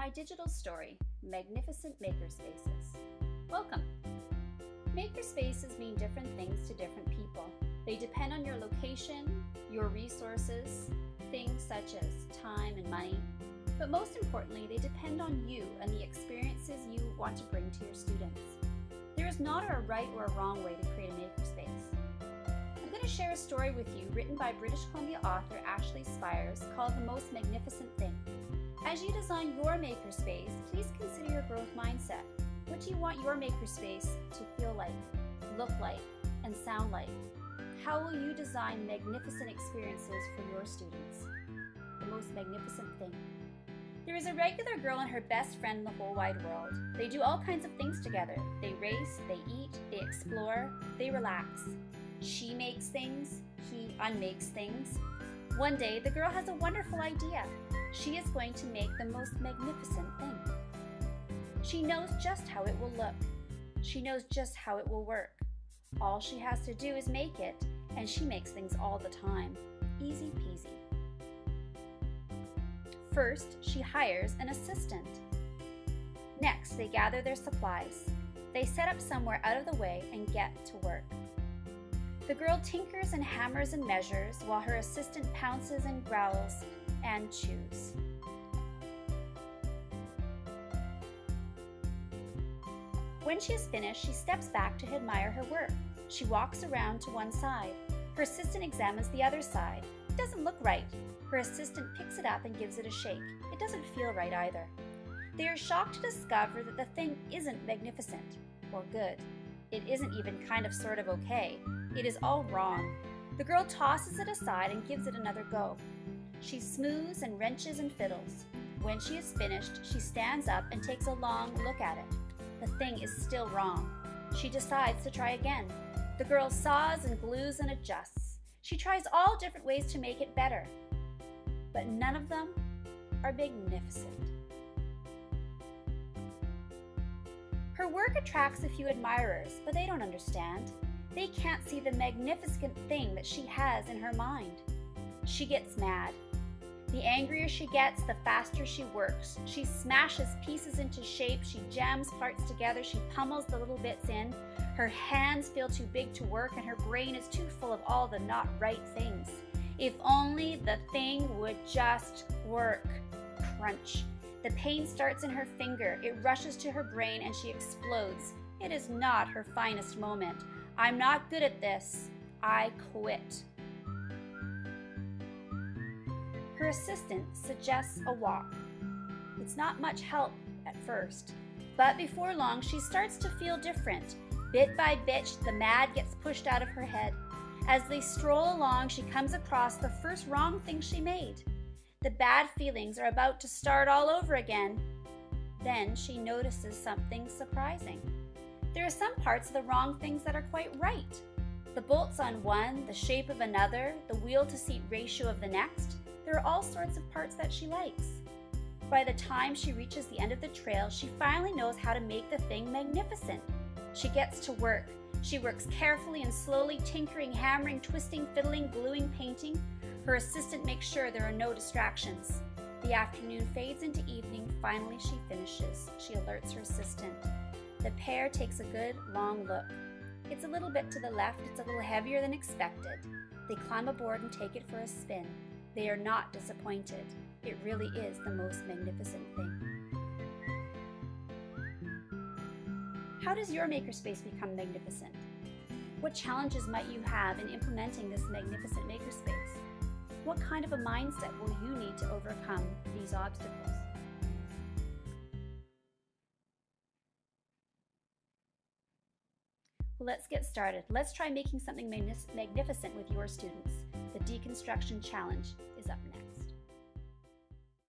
my digital story, Magnificent Makerspaces. Welcome! Makerspaces mean different things to different people. They depend on your location, your resources, things such as time and money, but most importantly, they depend on you and the experiences you want to bring to your students. There is not a right or a wrong way to create a makerspace. I'm going to share a story with you written by British Columbia author Ashley Spires called The Most Magnificent Thing. As you design your makerspace, please consider your growth mindset. What do you want your makerspace to feel like, look like, and sound like? How will you design magnificent experiences for your students? The most magnificent thing. There is a regular girl and her best friend in the whole wide world. They do all kinds of things together. They race, they eat, they explore, they relax. She makes things, he unmakes things. One day, the girl has a wonderful idea. She is going to make the most magnificent thing. She knows just how it will look. She knows just how it will work. All she has to do is make it, and she makes things all the time. Easy peasy. First, she hires an assistant. Next, they gather their supplies. They set up somewhere out of the way and get to work. The girl tinkers and hammers and measures while her assistant pounces and growls and chews. When she is finished, she steps back to admire her work. She walks around to one side. Her assistant examines the other side. It doesn't look right. Her assistant picks it up and gives it a shake. It doesn't feel right either. They are shocked to discover that the thing isn't magnificent or good. It isn't even kind of sort of okay. It is all wrong. The girl tosses it aside and gives it another go. She smooths and wrenches and fiddles. When she is finished, she stands up and takes a long look at it. The thing is still wrong. She decides to try again. The girl saws and glues and adjusts. She tries all different ways to make it better, but none of them are magnificent. Her work attracts a few admirers, but they don't understand. They can't see the magnificent thing that she has in her mind. She gets mad. The angrier she gets, the faster she works. She smashes pieces into shape, she jams parts together, she pummels the little bits in. Her hands feel too big to work and her brain is too full of all the not right things. If only the thing would just work. Crunch. The pain starts in her finger. It rushes to her brain and she explodes. It is not her finest moment. I'm not good at this. I quit. Her assistant suggests a walk. It's not much help at first, but before long she starts to feel different. Bit by bit, the mad gets pushed out of her head. As they stroll along, she comes across the first wrong thing she made. The bad feelings are about to start all over again. Then she notices something surprising. There are some parts of the wrong things that are quite right. The bolts on one, the shape of another, the wheel-to-seat ratio of the next. There are all sorts of parts that she likes. By the time she reaches the end of the trail, she finally knows how to make the thing magnificent. She gets to work. She works carefully and slowly, tinkering, hammering, twisting, fiddling, gluing, painting. Her assistant makes sure there are no distractions. The afternoon fades into evening. Finally, she finishes. She alerts her assistant. The pair takes a good, long look. It's a little bit to the left. It's a little heavier than expected. They climb aboard and take it for a spin. They are not disappointed. It really is the most magnificent thing. How does your makerspace become magnificent? What challenges might you have in implementing this magnificent makerspace? What kind of a mindset will you need to overcome these obstacles? Well, let's get started. Let's try making something magnificent with your students. The Deconstruction Challenge is up next.